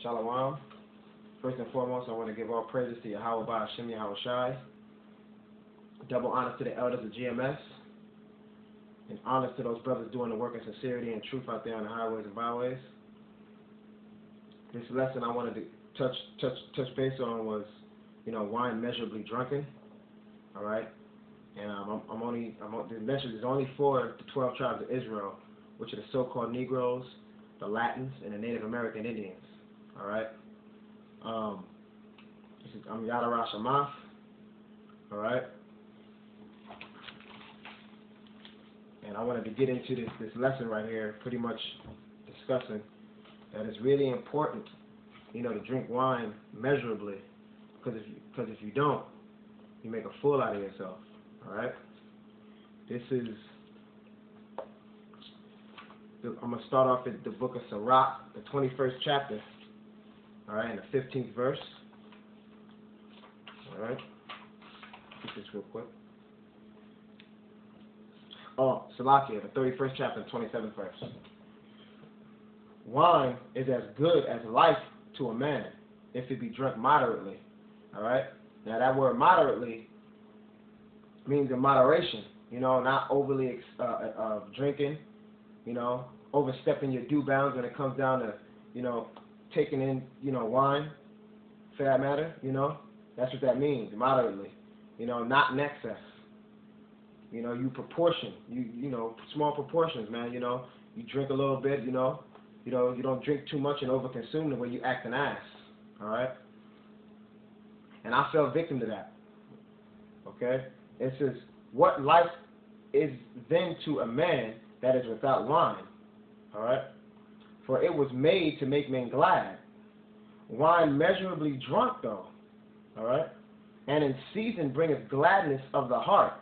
Shalom. First and foremost, I want to give all praises to Yahweh Ba'Hashem Yahweh Shai. Double honors to the elders of GMS. And honors to those brothers doing the work of sincerity and truth out there on the highways and byways. This lesson I wanted to touch base on was, wine measurably drunken. All right. And the message is only for the 12 tribes of Israel, which are the so-called Negroes, the Latins, and the Native American Indians. All right. I'm Yada Rashamath. All right. And I wanted to get into this lesson right here, pretty much discussing that it's really important, to drink wine measurably, because if you don't, you make a fool out of yourself. All right. I'm gonna start off at the book of SIRACH, the 21st chapter. All right, and the 15th verse. All right. Get this real quick. Oh, Salakia, the 31st chapter, 27th verse. Wine is as good as life to a man if it be drunk moderately. All right. Now that word moderately means in moderation. Not overly drinking. Overstepping your due bounds when it comes down to taking in wine. For that matter, that's what that means. Moderately. Not in excess. You proportion, small proportions, man. You drink a little bit, you don't drink too much and overconsume the way you act an ass, all right? And I fell victim to that, okay? It says, what life is then to a man that is without wine, all right? For it was made to make men glad. Wine measurably drunk, though, all right? And in season bringeth gladness of the heart.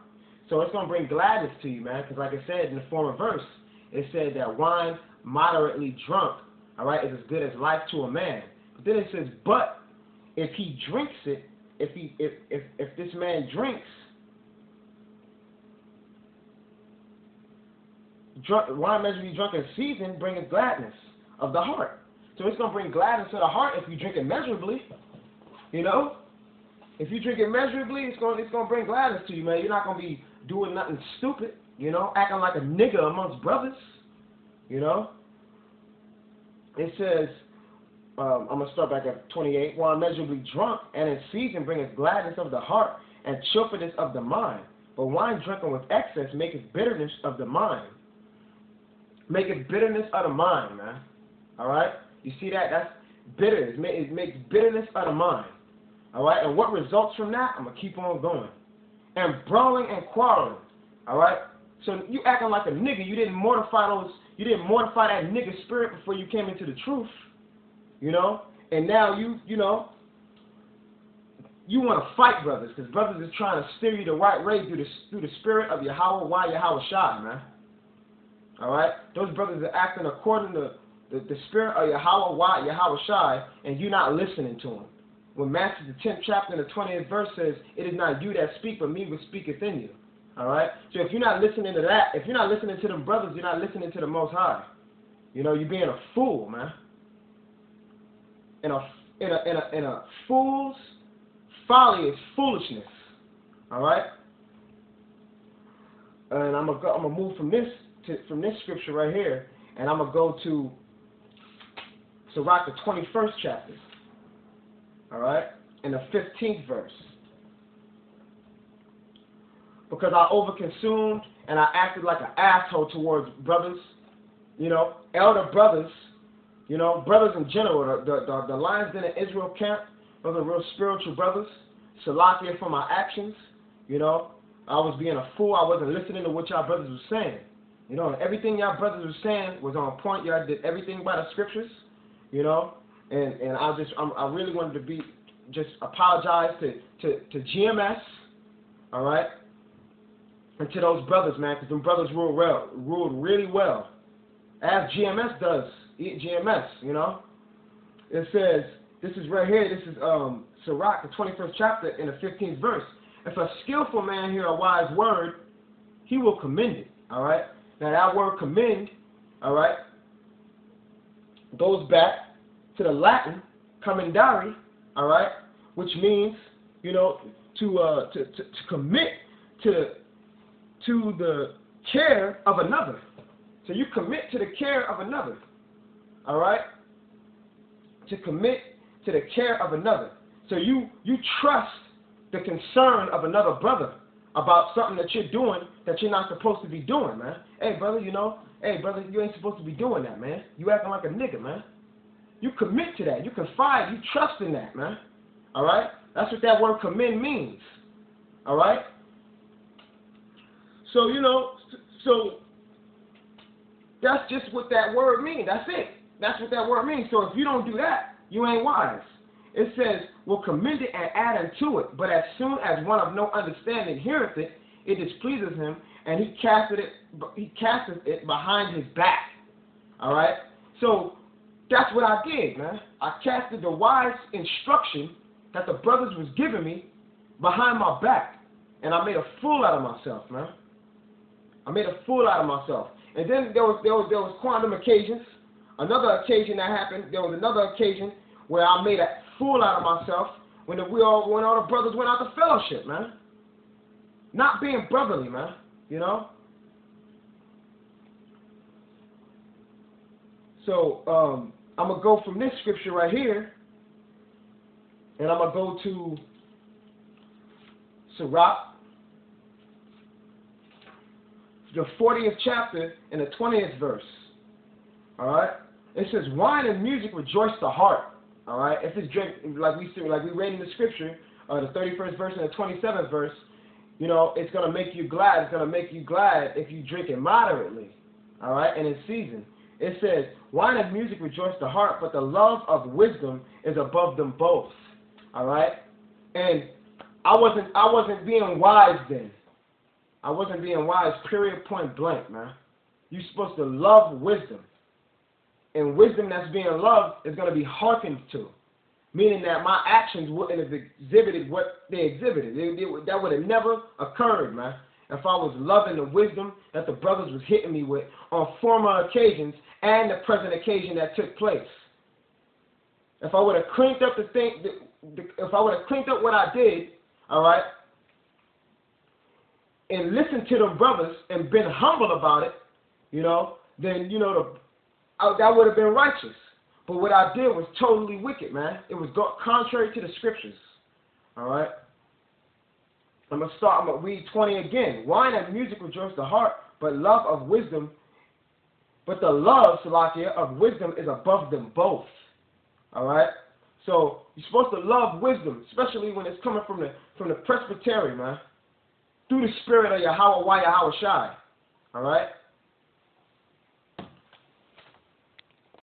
So it's going to bring gladness to you, man, because like I said in the former verse, it said that wine moderately drunk, all right, is as good as life to a man. But then it says, but if he drinks it, if this man drinks, wine measurably drunk in season bringeth gladness of the heart. So it's going to bring gladness to the heart if you drink it measurably, If you drink it measurably, it's going to bring gladness to you, man. You're not going to be doing nothing stupid, acting like a nigga amongst brothers, It says, I'm going to start back at 28. While measurably drunk and in season bringeth gladness of the heart and cheerfulness of the mind. But wine drunken with excess maketh bitterness of the mind. Maketh bitterness of the mind, man. All right? You see that? That's bitterness. It makes bitterness of the mind. All right? And what results from that? I'm going to keep on going. And brawling and quarreling. All right? So you acting like a nigga. You didn't mortify that nigga spirit before you came into the truth. And now you want to fight brothers, because brothers is trying to steer you the right way through the spirit of Yahweh Yahweh Shai, man. All right? Those brothers are acting according to the spirit of Yahweh Yahweh Shai, and you're not listening to them. When Matthew the 10th chapter and the 20th verse says, it is not you that speak, but me which speaketh in you. All right? So if you're not listening to that, if you're not listening to them brothers, you're not listening to the Most High. You're being a fool, man. And a fool's folly is foolishness. All right? And I'm gonna move from this scripture right here, and I'm gonna go to Sirach the 21st chapter. All right, in the 15th verse. Because I overconsumed and I acted like an asshole towards brothers, elder brothers, brothers in general. The Lions Den of Israel camp, those are real spiritual brothers. Salakia for my actions, I was being a fool. I wasn't listening to what y'all brothers were saying. And everything y'all brothers were saying was on point. Y'all did everything by the scriptures, And I really wanted to just apologize to GMS, all right, and to those brothers, man, because them brothers ruled really well, as GMS does. GMS, It says, this is right here. This is Sirach, the 21st chapter, in the 15th verse. If a skillful man hear a wise word, he will commend it. All right. Now that word commend, all right, goes back to the Latin, Kamindari, all right, which means, you know, to commit to the care of another. So you commit to the care of another, all right? To commit to the care of another. So you trust the concern of another brother about something that you're doing that you're not supposed to be doing, man. Hey, brother, you know, hey, brother, you ain't supposed to be doing that, man. You acting like a nigga, man. You commit to that. You confide. You trust in that, man. All right? That's what that word commend means. All right? So, you know, so that's just what that word means. That's it. That's what that word means. So if you don't do that, you ain't wise. It says, will commend it and add unto it, but as soon as one of no understanding heareth it, it displeases him, and he casteth it behind his back. All right? So that's what I did, man. I casted the wise instruction that the brothers was giving me behind my back, and I made a fool out of myself, man. I made a fool out of myself. And then there was quantum occasions. Another occasion that happened. There was another occasion where I made a fool out of myself when all the brothers went out to fellowship, man. Not being brotherly, man. You know. So I'm gonna go from this scripture right here, and I'm gonna go to SIRACH, the 40th chapter and the 20th verse. All right. It says, "Wine and music rejoice the heart." All right. If it's drink, like we read in the scripture, the 31st verse and the 27th verse, you know, it's gonna make you glad. It's gonna make you glad if you drink it moderately. All right, and in season. It says, "Wine and music rejoice the heart, but the love of wisdom is above them both." All right, and I wasn't being wise then. I wasn't being wise. Period. Point blank, man. You're supposed to love wisdom. And wisdom that's being loved is going to be hearkened to, meaning that my actions wouldn't have exhibited what they exhibited. That would have never occurred, man, if I was loving the wisdom that the brothers was hitting me with on former occasions and the present occasion that took place. If I would have cleaned up if I would have cleaned up what I did, all right, and listened to them brothers and been humble about it, you know, then, you know, that would have been righteous. But what I did was totally wicked, man. It was contrary to the scriptures. All right? I'm going to read 20 again. "Wine and music rejoice the heart, but love of wisdom, but the love, Salakia, of wisdom is above them both." All right? So you're supposed to love wisdom, especially when it's coming from the presbytery, man, through the spirit of Yahweh Shai. All right?